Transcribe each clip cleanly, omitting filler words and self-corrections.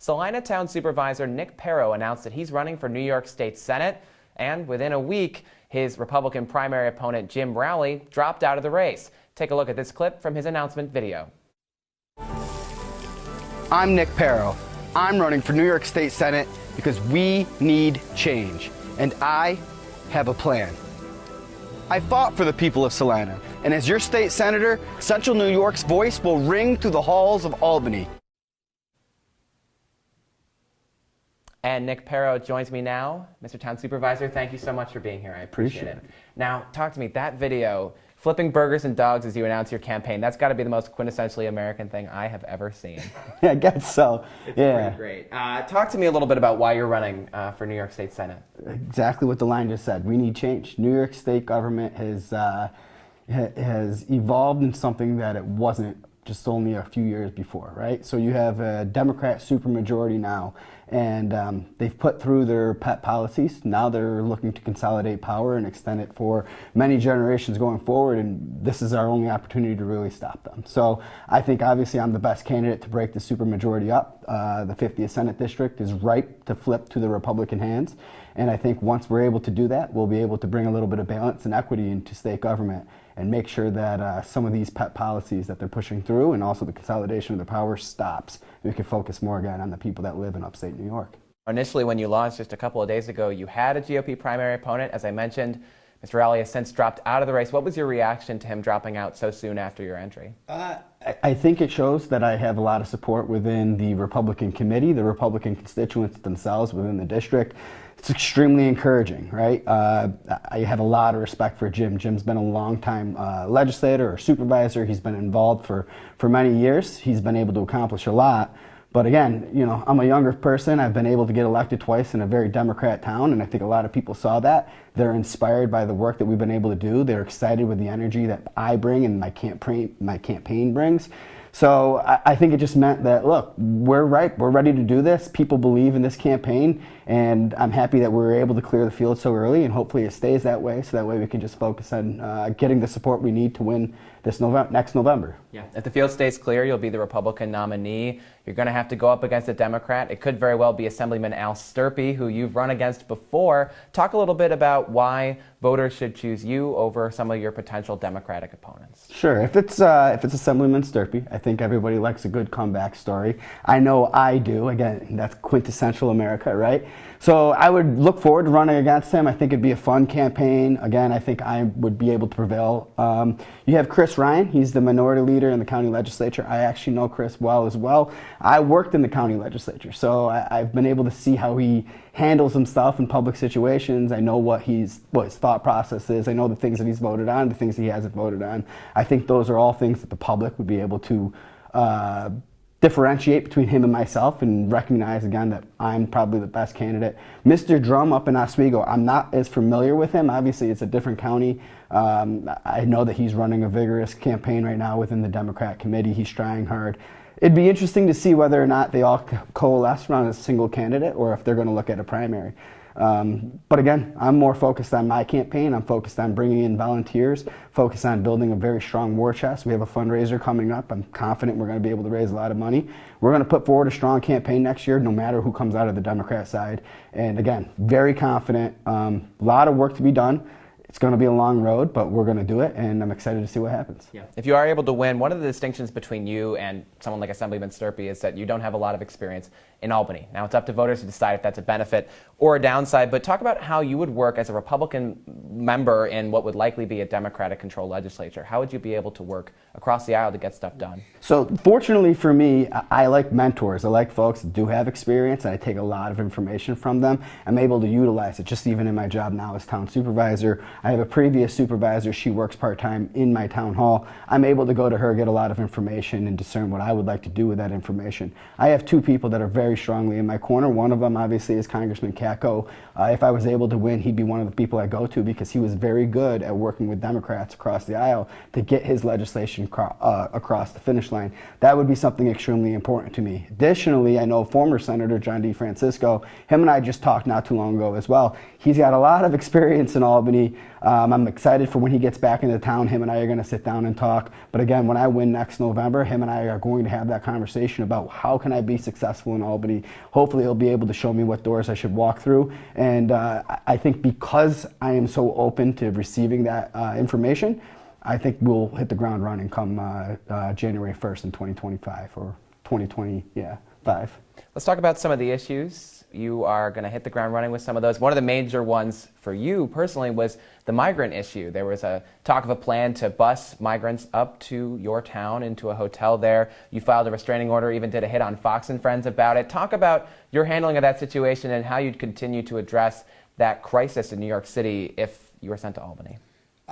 Salina Town Supervisor Nick Paro announced that he's running for New York State Senate, and within a week, his Republican primary opponent Jim Rowley dropped out of the race. Take a look at this clip from his announcement video. I'm Nick Paro. I'm running for New York State Senate because we need change, and I have a plan. I fought for the people of Salina, and as your state senator, Central New York's voice will ring through the halls of Albany. And Nick Paro joins me now. Mr. Town Supervisor, thank you so much for being here. I appreciate it. Now, talk to me. That video, flipping burgers and dogs as you announce your campaign, that's got to be the most quintessentially American thing I have ever seen. Yeah, I guess so. It's pretty great. Talk to me a little bit about why you're running for New York State Senate. Exactly what the line just said. We need change. New York State government has evolved in something that it wasn't just only a few years before, right? So you have a Democrat supermajority now, and they've put through their pet policies. Now they're looking to consolidate power and extend it for many generations going forward, and this is our only opportunity to really stop them. So I think obviously I'm the best candidate to break the supermajority up. The 50th Senate District is ripe to flip to the Republican hands, and I think once we're able to do that, we'll be able to bring a little bit of balance and equity into state government and make sure that some of these pet policies that they're pushing through and also the consolidation of the power stops. We can focus more again on the people that live in upstate New York. Initially, when you launched just a couple of days ago, you had a GOP primary opponent. As I mentioned, Mr. Rowley has since dropped out of the race. What was your reaction to him dropping out so soon after your entry? I think it shows that I have a lot of support within the Republican committee, the Republican constituents themselves within the district. It's extremely encouraging, right? I have a lot of respect for Jim. Jim's been a long-time legislator or supervisor. He's been involved for many years. He's been able to accomplish a lot. But again, you know, I'm a younger person. I've been able to get elected twice in a very Democrat town, and I think a lot of people saw that. They're inspired by the work that we've been able to do. They're excited with the energy that I bring and my campaign brings. So I think it just meant that, look, we're ripe, we're ready to do this. People believe in this campaign, and I'm happy that we were able to clear the field so early, and hopefully it stays that way, so that way we can just focus on getting the support we need to win this next November. Yeah. If the field stays clear, you'll be the Republican nominee. You're going to have to go up against a Democrat. It could very well be Assemblyman Al Sturpey, who you've run against before. Talk a little bit about why voters should choose you over some of your potential Democratic opponents. Sure. If it's Assemblyman Sturpey, I think everybody likes a good comeback story. I know I do. Again, that's quintessential America, right? So I would look forward to running against him. I think it'd be a fun campaign. Again, I think I would be able to prevail. You have Chris Ryan. He's the minority leader in the county legislature. I actually know Chris well as well. I worked in the county legislature, so I've been able to see how he handles himself in public situations. I know what his thought process is. I know the things that he's voted on, the things he hasn't voted on. I think those are all things that the public would be able to differentiate between him and myself and recognize again that I'm probably the best candidate. Mr. Drum up in Oswego, I'm not as familiar with him. Obviously, it's a different county. I know that he's running a vigorous campaign right now within the Democrat committee. He's trying hard. It'd be interesting to see whether or not they all coalesce around a single candidate or if they're going to look at a primary. But again, I'm more focused on my campaign. I'm focused on bringing in volunteers, focused on building a very strong war chest. We have a fundraiser coming up. I'm confident we're going to be able to raise a lot of money. We're going to put forward a strong campaign next year, no matter who comes out of the Democrat side. And again, very confident. A lot of work to be done. It's going to be a long road, but we're going to do it, and I'm excited to see what happens. Yeah. If you are able to win, one of the distinctions between you and someone like Assemblyman Sturpey is that you don't have a lot of experience in Albany. Now, it's up to voters to decide if that's a benefit or a downside, but talk about how you would work as a Republican member in what would likely be a Democratic-controlled legislature. How would you be able to work across the aisle to get stuff done? So, fortunately for me, I like mentors. I like folks that do have experience, and I take a lot of information from them. I'm able to utilize it, just even in my job now as town supervisor. I have a previous supervisor. She works part-time in my town hall. I'm able to go to her, get a lot of information, and discern what I would like to do with that information. I have two people that are very strongly in my corner. One of them, obviously, is Congressman Kako. If I was able to win, he'd be one of the people I go to because he was very good at working with Democrats across the aisle to get his legislation across the finish line. That would be something extremely important to me. Additionally, I know former Senator John DeFrancisco. Him and I just talked not too long ago as well. He's got a lot of experience in Albany. I'm excited for when he gets back into town. Him and I are going to sit down and talk. But again, when I win next November, him and I are going to have that conversation about how can I be successful in Albany. Hopefully he'll be able to show me what doors I should walk through. And I think because I am so open to receiving that information, I think we'll hit the ground running come January 1st in 2025 or 2025. Let's talk about some of the issues. You are going to hit the ground running with some of those. One of the major ones for you personally was the migrant issue. There was a talk of a plan to bus migrants up to your town into a hotel there. You filed a restraining order, even did a hit on Fox and Friends about it. Talk about your handling of that situation and how you'd continue to address that crisis in New York City if you were sent to Albany.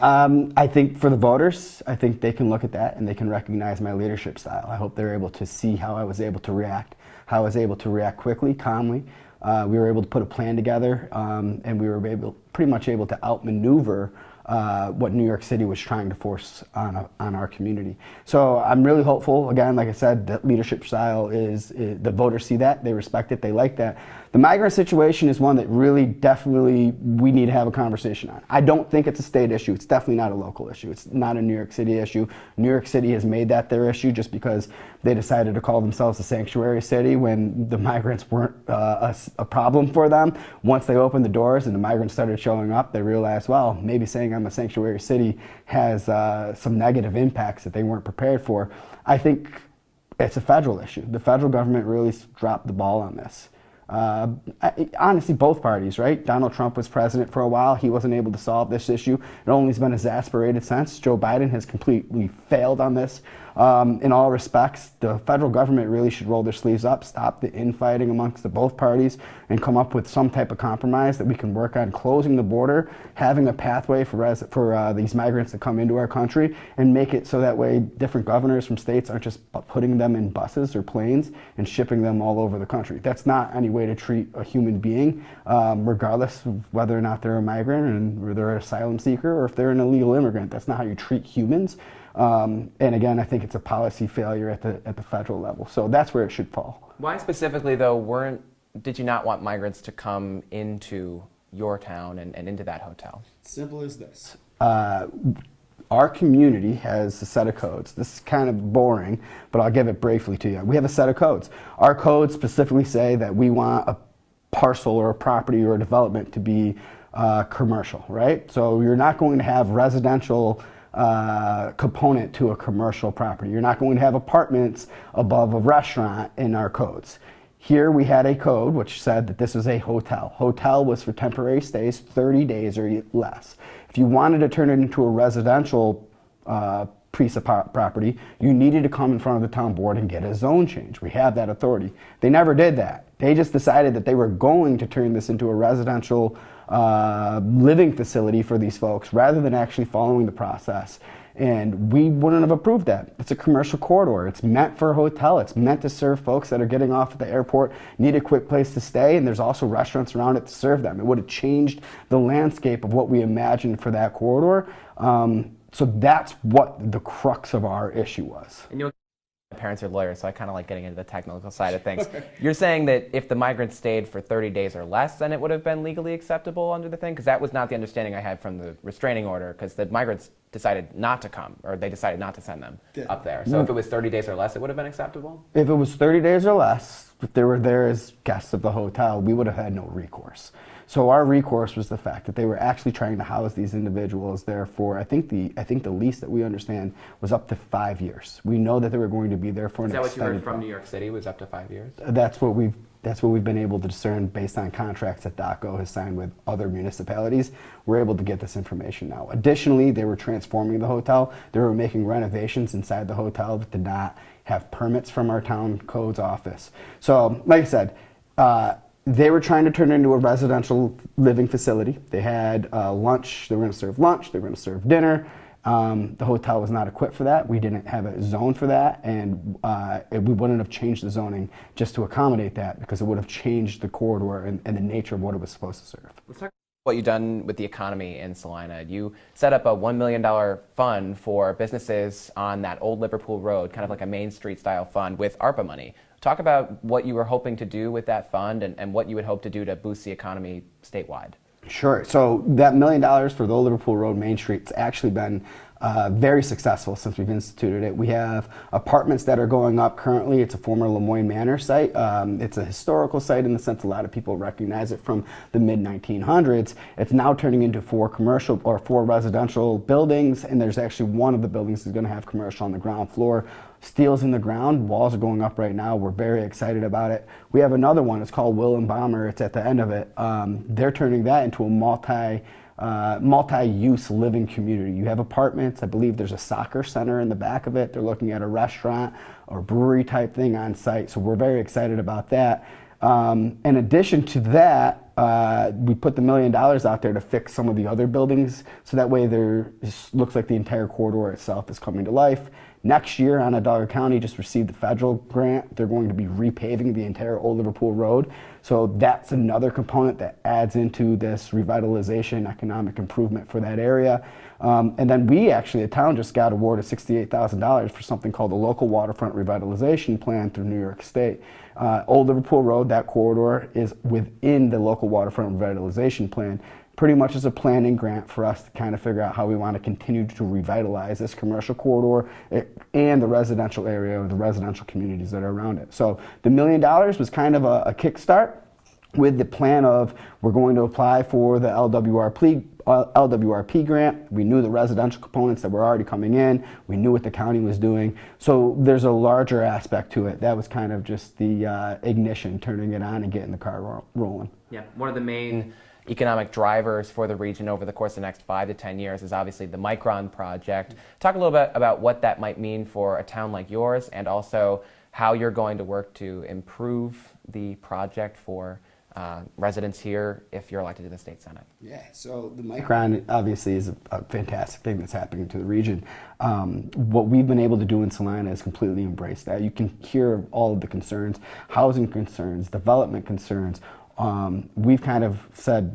I think for the voters, I think they can look at that and they can recognize my leadership style. I hope they're able to see how I was able to react, how I was able to react quickly, calmly. We were able to put a plan together, and we were pretty much able to outmaneuver what New York City was trying to force on our community. So I'm really hopeful. Again, like I said, that leadership style is the voters see that, they respect it, they like that. The migrant situation is one that really definitely we need to have a conversation on. I don't think it's a state issue. It's definitely not a local issue. It's not a New York City issue. New York City has made that their issue just because they decided to call themselves a sanctuary city when the migrants weren't a problem for them. Once they opened the doors and the migrants started showing up, they realized, well, maybe saying I'm a sanctuary city has some negative impacts that they weren't prepared for. I think it's a federal issue. The federal government really dropped the ball on this. Honestly, both parties, right? Donald Trump was president for a while. He wasn't able to solve this issue. It only has been exasperated since. Joe Biden has completely failed on this. In all respects, the federal government really should roll their sleeves up, stop the infighting amongst the both parties, and come up with some type of compromise that we can work on closing the border, having a pathway for these migrants to come into our country, and make it so that way different governors from states aren't just putting them in buses or planes and shipping them all over the country. That's not any way to treat a human being, regardless of whether or not they're a migrant and they're an asylum seeker or if they're an illegal immigrant. That's not how you treat humans. And again, I think it's a policy failure at the federal level. So that's where it should fall. Why specifically, though, did you not want migrants to come into your town and into that hotel? Simple as this. Our community has a set of codes. This is kind of boring, but I'll give it briefly to you. We have a set of codes. Our codes specifically say that we want a parcel or a property or a development to be commercial, right? So you're not going to have residential component to a commercial property. You're not going to have apartments above a restaurant in our codes. Here we had a code which said that this was a hotel. Hotel was for temporary stays, 30 days or less. If you wanted to turn it into a residential piece of property, you needed to come in front of the town board and get a zone change. We have that authority. They never did that. They just decided that they were going to turn this into a residential living facility for these folks rather than actually following the process. And we wouldn't have approved that. It's a commercial corridor. It's meant for a hotel. It's meant to serve folks that are getting off at the airport, need a quick place to stay, and there's also restaurants around it to serve them. It would have changed the landscape of what we imagined for that corridor. So that's what the crux of our issue was. And my parents are lawyers, so I kind of like getting into the technical side of things. You're saying that if the migrants stayed for 30 days or less, then it would have been legally acceptable under the thing? Because that was not the understanding I had from the restraining order, because the migrants decided not to come, or they decided not to send them up there. So if it was 30 days or less, it would have been acceptable? If it was 30 days or less, if they were there as guests of the hotel, we would have had no recourse. So our recourse was the fact that they were actually trying to house these individuals there for, I think the lease that we understand was up to 5 years. We know that they were going to be there for an extended. Is that what you heard from New York City, was up to 5 years? That's what we've been able to discern based on contracts that DACO has signed with other municipalities. We're able to get this information now. Additionally, they were transforming the hotel. They were making renovations inside the hotel that did not have permits from our town codes office. So, like I said, they were trying to turn it into a residential living facility. They had lunch. They were going to serve lunch. They were going to serve dinner. The hotel was not equipped for that. We didn't have a zone for that, and we wouldn't have changed the zoning just to accommodate that, because it would have changed the corridor and the nature of what it was supposed to serve. Let's talk about what you've done with the economy in Salina. You set up a $1 million fund for businesses on that old Liverpool Road, kind of like a Main Street style fund with ARPA money. Talk about what you were hoping to do with that fund and what you would hope to do to boost the economy statewide. Sure. So that $1 million for the Old Liverpool Road Main Street's actually been very successful since we've instituted it. We have apartments that are going up currently. It's a former Lemoyne Manor site. It's a historical site in the sense a lot of people recognize it from the mid-1900s. It's now turning into 4 commercial or 4 residential buildings, and there's actually one of the buildings is going to have commercial on the ground floor. Steel's in the ground. Walls are going up right now. We're very excited about it. We have another one. It's called Will and Bomber. It's at the end of it. They're turning that into a multi-use living community. You have apartments. I believe there's a soccer center in the back of it. They're looking at a restaurant or brewery type thing on site. So we're very excited about that. In addition to that, we put the $1 million out there to fix some of the other buildings. So that way there looks like the entire corridor itself is coming to life. Next year, Onondaga County just received the federal grant. They're going to be repaving the entire Old Liverpool Road. So that's another component that adds into this revitalization, economic improvement for that area. And then we actually, the town just got awarded $68,000 for something called the Local Waterfront Revitalization Plan through New York State. Old Liverpool Road, that corridor, is within the Local Waterfront Revitalization Plan. Pretty much as a planning grant for us to kind of figure out how we want to continue to revitalize this commercial corridor and the residential area or the residential communities that are around it. So the $1 million was kind of a kickstart with the plan of we're going to apply for the LWRP grant. We knew the residential components that were already coming in. We knew what the county was doing. So there's a larger aspect to it. That was kind of just the ignition, turning it on and getting the car rolling. Yeah, one of the main economic drivers for the region over the course of the next 5 to 10 years is obviously the Micron project. Talk a little bit about what that might mean for a town like yours and also how you're going to work to improve the project for residents here if you're elected to the state senate. Yeah, so the Micron obviously is a fantastic thing that's happening to the region. What we've been able to do in Salina is completely embrace that. You can hear all of the concerns, housing concerns, development concerns. We've kind of said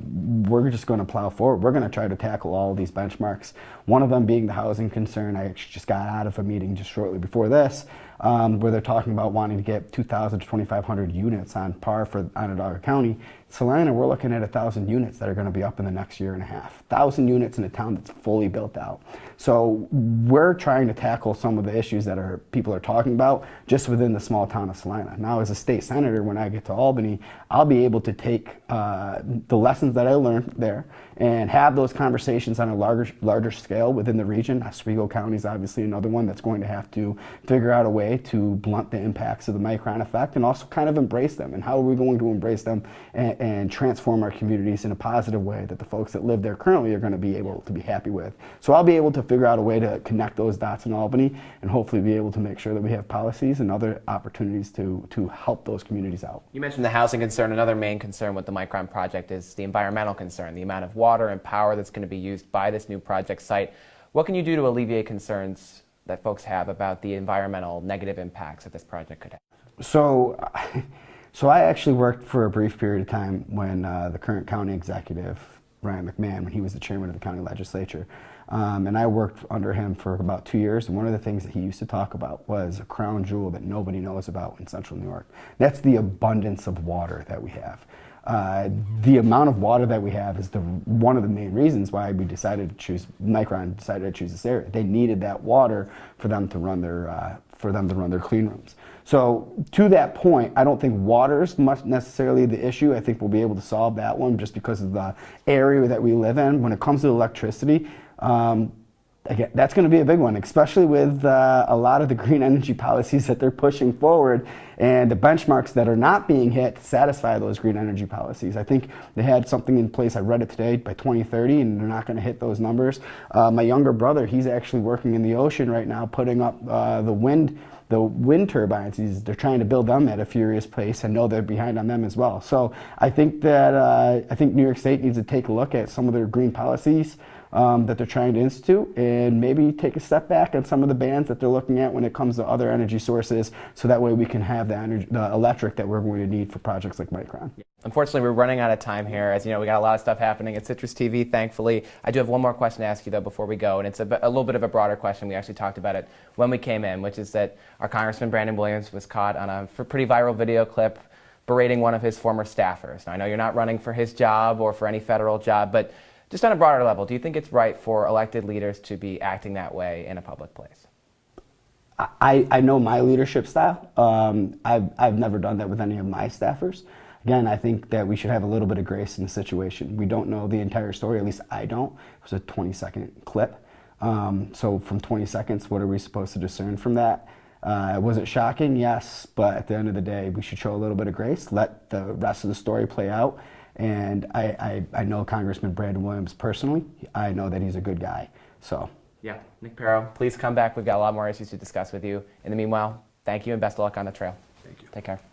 we're just going to plow forward. We're going to try to tackle all of these benchmarks. One of them being the housing concern. I actually just got out of a meeting just shortly before this where they're talking about wanting to get 2,000 to 2,500 units on par for Onondaga County. Salina, we're looking at 1,000 units that are going to be up in the next year and a half. 1,000 units in a town that's fully built out. So we're trying to tackle some of the issues that people are talking about just within the small town of Salina. Now, as a state senator, when I get to Albany, I'll be able to take the lessons that I learned there and have those conversations on a larger scale within the region. Oswego County is obviously another one that's going to have to figure out a way to blunt the impacts of the Micron effect and also kind of embrace them. And how are we going to embrace them and transform our communities in a positive way that the folks that live there currently are going to be able to be happy with. So I'll be able to figure out a way to connect those dots in Albany and hopefully be able to make sure that we have policies and other opportunities to help those communities out. You mentioned the housing concern. Another main concern with the Micron project is the environmental concern, the amount of water and power that's going to be used by this new project site. What can you do to alleviate concerns that folks have about the environmental negative impacts that this project could have? So I actually worked for a brief period of time when the current county executive, Ryan McMahon, when he was the chairman of the county legislature. And I worked under him for about 2 years. And one of the things that he used to talk about was a crown jewel that nobody knows about in central New York. That's the abundance of water that we have. The amount of water that we have is one of the main reasons why Micron decided to choose this area. They needed that water for them to run their clean rooms. So to that point, I don't think water is much necessarily the issue. I think we'll be able to solve that one just because of the area that we live in. When it comes to electricity, again, that's going to be a big one, especially with a lot of the green energy policies that they're pushing forward and the benchmarks that are not being hit to satisfy those green energy policies. I think they had something in place, I read it today, by 2030, and they're not going to hit those numbers. My younger brother, he's actually working in the ocean right now, putting up the wind turbines. They're trying to build them at a furious pace and know they're behind on them as well. So I think that New York State needs to take a look at some of their green policies that they're trying to institute and maybe take a step back on some of the bans that they're looking at when it comes to other energy sources, so that way we can have the electric that we're going to need for projects like Micron. Unfortunately, we're running out of time here. As you know, we got a lot of stuff happening at CitrusTV, thankfully. I do have one more question to ask you, though, before we go, and it's a little bit of a broader question. We actually talked about it when we came in, which is that our Congressman Brandon Williams was caught on a pretty viral video clip berating one of his former staffers. Now, I know you're not running for his job or for any federal job, but just on a broader level, do you think it's right for elected leaders to be acting that way in a public place? I know my leadership style. I've never done that with any of my staffers. Again, I think that we should have a little bit of grace in the situation. We don't know the entire story, at least I don't. It was a 20-second clip. So from 20 seconds, what are we supposed to discern from that? Was it shocking? Yes, but at the end of the day, we should show a little bit of grace, let the rest of the story play out. And I know Congressman Brandon Williams personally. I know that he's a good guy. So. Yeah, Nick Paro, please come back. We've got a lot more issues to discuss with you. In the meanwhile, thank you and best of luck on the trail. Thank you. Take care.